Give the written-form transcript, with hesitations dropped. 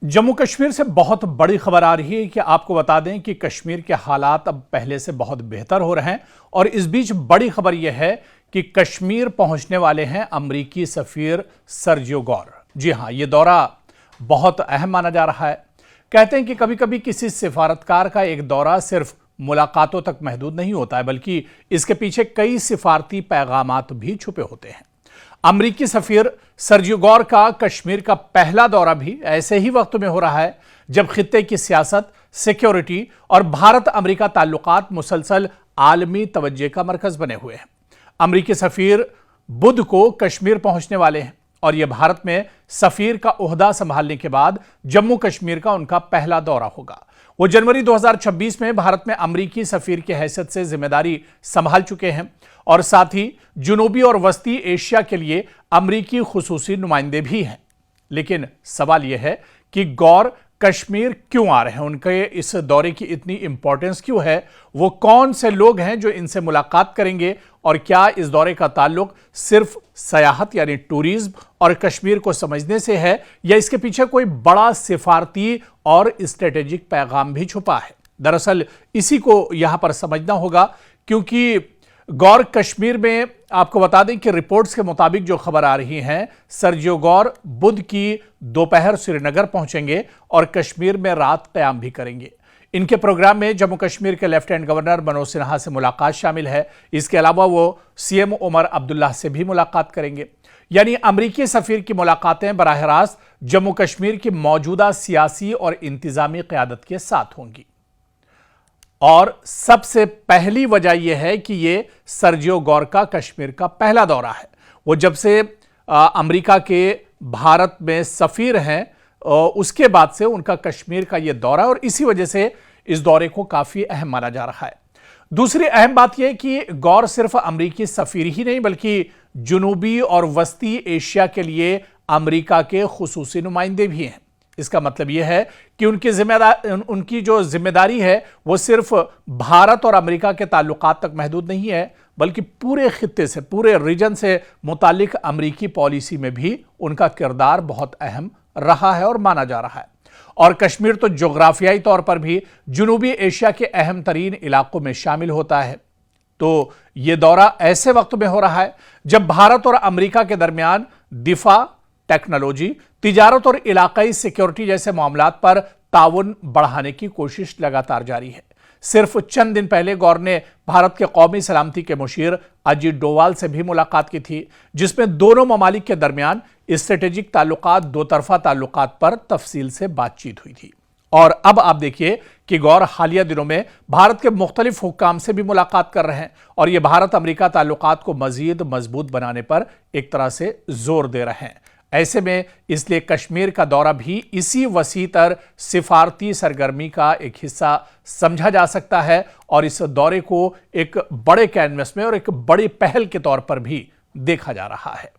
जम्मू कश्मीर से बहुत बड़ी खबर आ रही है कि आपको बता दें कि कश्मीर के हालात अब पहले से बहुत बेहतर हो रहे हैं। और इस बीच बड़ी खबर यह है कि कश्मीर पहुंचने वाले हैं अमरीकी सफीर सर्जियो गौर। जी हां, यह दौरा बहुत अहम माना जा रहा है। कहते हैं कि कभी कभी किसी सिफारतकार का एक दौरा सिर्फ मुलाकातों तक महदूद नहीं होता है, बल्कि इसके पीछे कई सिफारती पैगामात भी छुपे होते हैं। अमरीकी सफीर सर्जियो गौर का कश्मीर का पहला दौरा भी ऐसे ही वक्त में हो रहा है जब खित्ते की सियासत, सिक्योरिटी और भारत अमेरिका ताल्लुकात मुसलसल आलमी तवज्जो का मरकज बने हुए हैं। अमरीकी सफीर बुध को कश्मीर पहुंचने वाले हैं और यह भारत में सफीर का ओहदा संभालने के बाद जम्मू कश्मीर का उनका पहला दौरा होगा। वो जनवरी 2026 में भारत में अमरीकी सफीर की हैसियत से जिम्मेदारी संभाल चुके हैं और साथ ही जुनूबी और वस्ती एशिया के लिए अमरीकी खुसूसी नुमाइंदे भी हैं। लेकिन सवाल यह है कि गौर कश्मीर क्यों आ रहे हैं, उनके इस दौरे की इतनी इंपॉर्टेंस क्यों है, वो कौन से लोग हैं जो इनसे मुलाकात करेंगे और क्या इस दौरे का ताल्लुक सिर्फ सयाहत यानी टूरिज्म और कश्मीर को समझने से है या इसके पीछे कोई बड़ा सिफारती और स्ट्रेटेजिक पैगाम भी छुपा है। दरअसल इसी को यहां पर समझना होगा, क्योंकि गौर कश्मीर में आपको बता दें कि रिपोर्ट्स के मुताबिक जो खबर आ रही हैं, सर्जियो गौर बुध की दोपहर श्रीनगर पहुंचेंगे और कश्मीर में रात क़याम भी करेंगे। इनके प्रोग्राम में जम्मू कश्मीर के लेफ्टिनेंट गवर्नर मनोज सिन्हा से मुलाकात शामिल है। इसके अलावा वो सीएम उमर अब्दुल्ला से भी मुलाकात करेंगे। यानी अमरीकी सफीर की मुलाकातें बराह रास्त जम्मू कश्मीर की मौजूदा सियासी और इंतजामी क़यादत के साथ होंगी। और सबसे पहली वजह यह है कि यह सर्जियो गौर का कश्मीर का पहला दौरा है। वो जब से अमेरिका के भारत में सफीर हैं उसके बाद से उनका कश्मीर का यह दौरा, और इसी वजह से इस दौरे को काफी अहम माना जा रहा है। दूसरी अहम बात यह कि गौर सिर्फ अमरीकी सफीर ही नहीं बल्कि जुनूबी और वस्ती एशिया के लिए अमेरिका के खुसूसी नुमाइंदे भी हैं। इसका मतलब यह है कि उनकी जो जिम्मेदारी है वो सिर्फ भारत और अमेरिका के ताल्लुकात तक महदूद नहीं है, बल्कि पूरे खित्ते से, पूरे रीजन से मुतालिक अमेरिकी पॉलिसी में भी उनका किरदार बहुत अहम रहा है और माना जा रहा है। और कश्मीर तो जोग्राफियाई तौर पर भी जुनूबी एशिया के अहम तरीन इलाकों में शामिल होता है। तो यह दौरा ऐसे वक्त में हो रहा है जब भारत और अमेरिका के दरमियान दिफा, टेक्नोलॉजी, तिजारत और इलाकाई सिक्योरिटी जैसे मामलात पर ताउन बढ़ाने की कोशिश लगातार जारी है। सिर्फ चंद दिन पहले गौर ने भारत के कौमी सलामती के मुशीर अजीत डोवाल से भी मुलाकात की थी, जिसमें दोनों ममालिक के दरमियान स्ट्रेटेजिक ताल्लुकात, दो तरफा ताल्लुकात पर तफसील से बातचीत हुई थी। और अब आप देखिए कि गौर हालिया दिनों में भारत के मुख्तलिफ हुक्काम से भी मुलाकात कर रहे हैं और ये भारत अमेरिका ताल्लुकात को मजीद मजबूत बनाने पर एक तरह से जोर दे रहे हैं। ऐसे में इसलिए कश्मीर का दौरा भी इसी वसीतर सिफारती सरगर्मी का एक हिस्सा समझा जा सकता है और इस दौरे को एक बड़े कैनवस में और एक बड़ी पहल के तौर पर भी देखा जा रहा है।